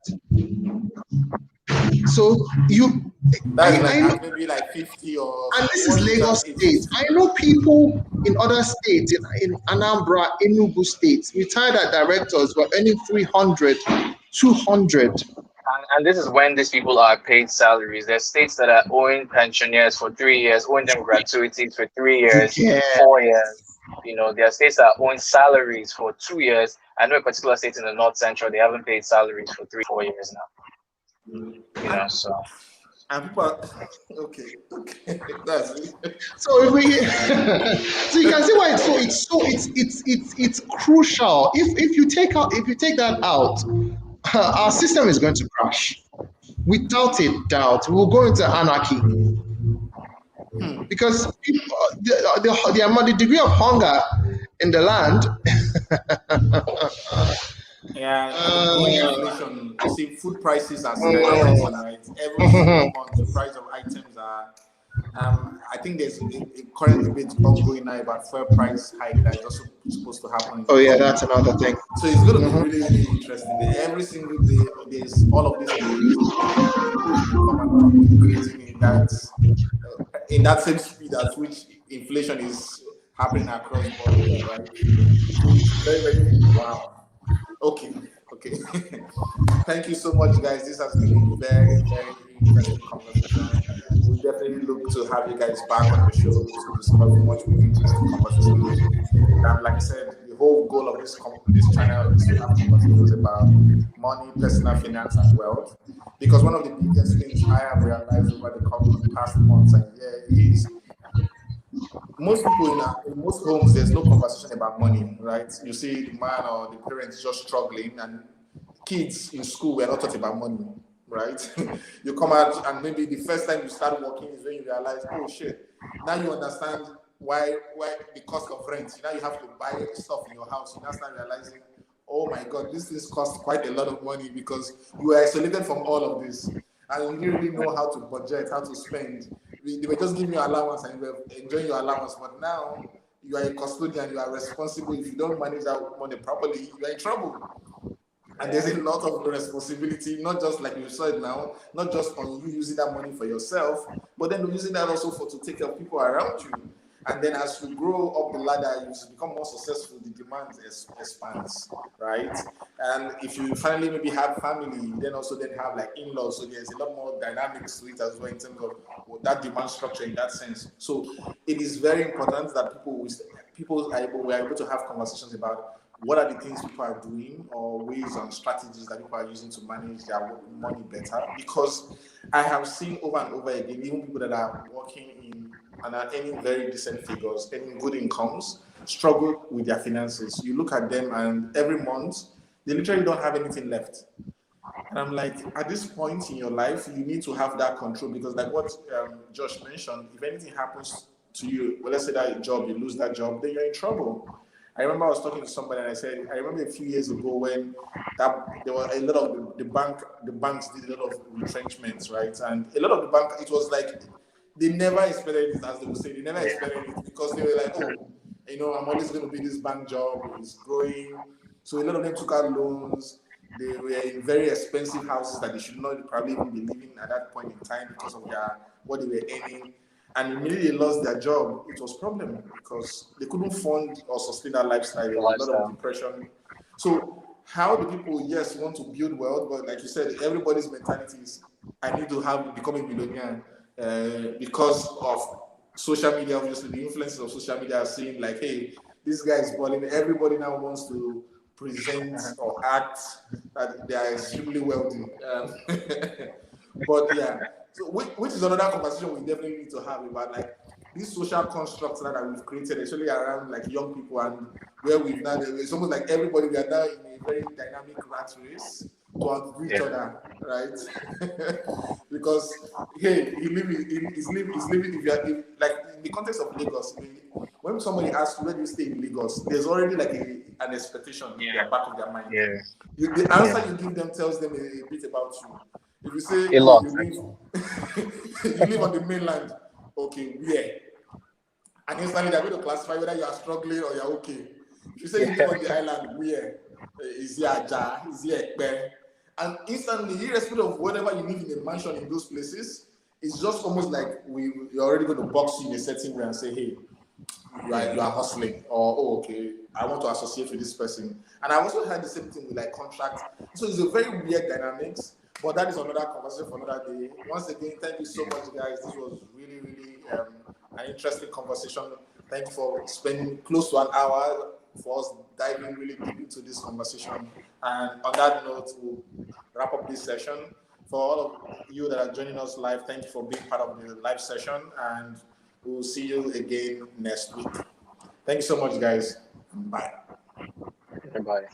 So That's like maybe like 50 or. And this is Lagos State. I know people in other states, in Anambra, Enugu states, retired directors were earning 300, 200. And this is when these people are paid salaries. There's states that are owing pensioners for 3 years, owing them gratuities for 3 years, 4 years. There are states that are owing salaries for 2 years. I know a particular state in the North Central, they haven't paid salaries for 3-4 years now. So. And people okay. That's so if we so you can see why it's crucial. If you take that out, our system is going to crash. Without a doubt, we'll go into anarchy. Because people, the degree of hunger in the land. Inflation. You see, food prices are skyrocketing, right? Every single month, the price of items are. I think there's a current debate ongoing now about fuel price hike that is also supposed to happen. Oh yeah, that's another thing. So it's going to be really, really interesting. Every single day, there's all of this increasing in that same speed at which inflation is happening across the board, right? So it's very, very wow. Okay. Okay. Thank you so much, guys. This has been a very, very interesting conversation. We definitely look to have you guys back on the show to discuss much interesting conversations. And like I said, the whole goal of this channel is to have conversations about money, personal finance, and wealth. Because one of the biggest things I have realized over the past months and year is most people in most homes, there's no conversation about money, right? You see the man or the parents just struggling, and kids in school were not taught about money, right? You come out, and maybe the first time you start working is when you realize, oh shit, now you understand why the cost of rent. Now you have to buy stuff in your house. You now start realizing, oh my god, this things cost quite a lot of money because you are isolated from all of this, and you didn't really know how to budget, how to spend. They were just giving you allowance and you were enjoying your allowance, but now you are a custodian, you are responsible. If you don't manage that money properly, you are in trouble. And there's a lot of responsibility, not just like you said now, not just on you using that money for yourself, but then using that also to take care of people around you. And then as you grow up the ladder, you become more successful, the demand expands, right? And if you finally maybe have family, you then also have like in-laws. So there's a lot more dynamics to it as well in terms of that demand structure in that sense. So it is very important that people are able to have conversations about what are the things people are doing or ways and strategies that people are using to manage their money better. Because I have seen over and over again, even people that are working in and are earning very decent figures, earning good incomes, struggle with their finances. You look at them and every month, they literally don't have anything left. And I'm like, at this point in your life, you need to have that control because like what Josh mentioned, if anything happens to you, well, let's say that job, you lose that job, then you're in trouble. I remember I was talking to somebody and I said, I remember a few years ago when there were a lot of the banks did a lot of retrenchments, right? And a lot of the bank, it was like, they never expected it, as they would say, they never expected it because they were like, oh, I'm always going to be this bank job, it's growing. So a lot of them took out loans. They were in very expensive houses that they should not probably even be living at that point in time because of what they were earning. And immediately they lost their job, it was a problem because they couldn't fund or sustain that lifestyle. There was a lot of depression. So how do people, yes, want to build wealth, but like you said, everybody's mentality is, I need to become a millionaire because of social media. Obviously, the influences of social media are saying like, hey, this guy is balling. Everybody now wants to present or act that they are extremely wealthy. But yeah, so which is another conversation we definitely need to have about like these social constructs that we've created, especially around like young people, and where we've now, it's almost like everybody, we are now in a very dynamic rat race to outdo each other, right? Because hey, he's living. If you are like in the context of Lagos, when somebody asks you where do you stay in Lagos, there's already like an expectation in the back of their mind. The answer you give them tells them a bit about you. If you say you live on the mainland, okay, where? And instantly they're going to classify whether you are struggling or you're okay. If you say you live on the island, where? Is here Aja? Is here Ekpe? And instantly, irrespective of whatever you live in a mansion in those places, it's just almost like you're already going to box you in a certain way and say, hey, you are hustling, or oh, okay, I want to associate with this person. And I also had the same thing with like contracts. So it's a very weird dynamics, but that is another conversation for another day. Once again, thank you so much, guys. This was really, really an interesting conversation. Thank you for spending close to an hour for us diving really deep into this conversation. And on that note, we'll wrap up this session. For all of you that are joining us live, thank you for being part of the live session, and we'll see you again next week. Thank you so much, guys. Bye. Bye.